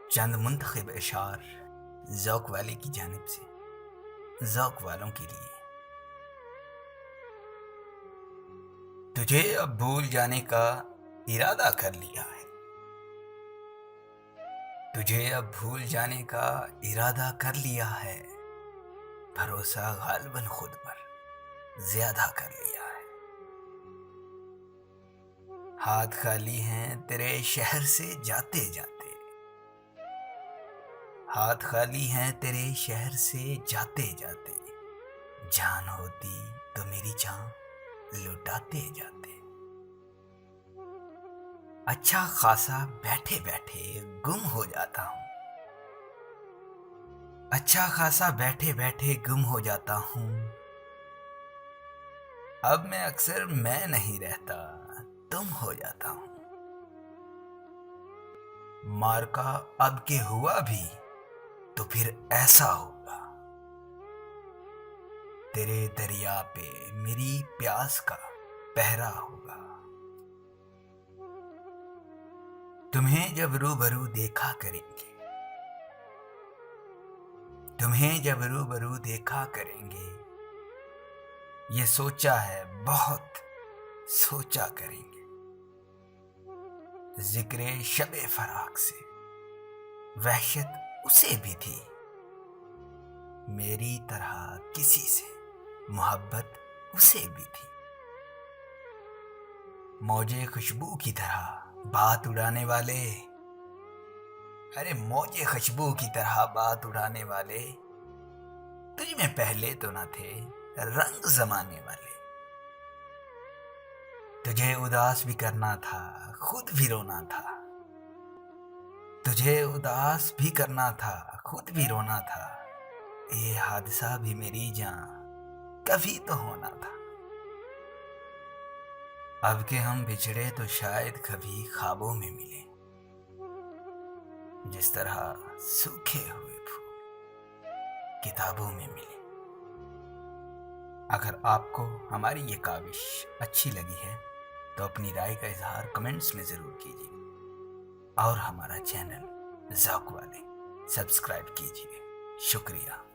چند منتخب اشعار ذوق والے کی جانب سے ذوق والوں کے لیے۔ تجھے اب بھول جانے کا ارادہ کر لیا ہے، تجھے اب بھول جانے کا ارادہ کر لیا ہے، بھروسہ غالباً خود پر زیادہ کر لیا ہے۔ ہاتھ خالی ہیں تیرے شہر سے جاتے جاتے، ہاتھ خالی ہیں تیرے شہر سے جاتے جاتے، جان ہوتی تو میری جان لٹاتے جاتے۔ اچھا خاصا بیٹھے بیٹھے گم ہو جاتا ہوں، اچھا خاصا بیٹھے بیٹھے گم ہو جاتا ہوں۔ اب میں اکثر میں نہیں رہتا، تم ہو جاتا ہوں۔ مارکا اب کے ہوا بھی تو پھر ایسا ہوگا، تیرے دریا پہ میری پیاس کا پہرا ہوگا۔ تمہیں جب روبرو دیکھا کریں گے، تمہیں جب روبرو دیکھا کریں گے، یہ سوچا ہے بہت سوچا کریں گے۔ ذکر شب فراق سے وحشت اسے بھی تھی، میری طرح کسی سے محبت اسے بھی تھی۔ موجے خوشبو کی طرح بات اڑانے والے، ارے موجے خوشبو کی طرح بات اڑانے والے، تجھ میں پہلے تو نہ تھے رنگ زمانے والے۔ تجھے اداس بھی کرنا تھا، خود بھی رونا تھا، تجھے اداس بھی کرنا تھا، خود بھی رونا تھا۔ یہ حادثہ بھی میری جان کبھی تو ہونا تھا۔ اب کہ ہم بچھڑے تو شاید کبھی خوابوں میں ملے، جس طرح سوکھے ہوئے پھول کتابوں میں ملے۔ اگر آپ کو ہماری یہ کاوش اچھی لگی ہے تو اپنی رائے کا اظہار کمنٹس میں ضرور کیجیے، اور ہمارا چینل ذوق والے سبسکرائب کیجیے۔ شکریہ۔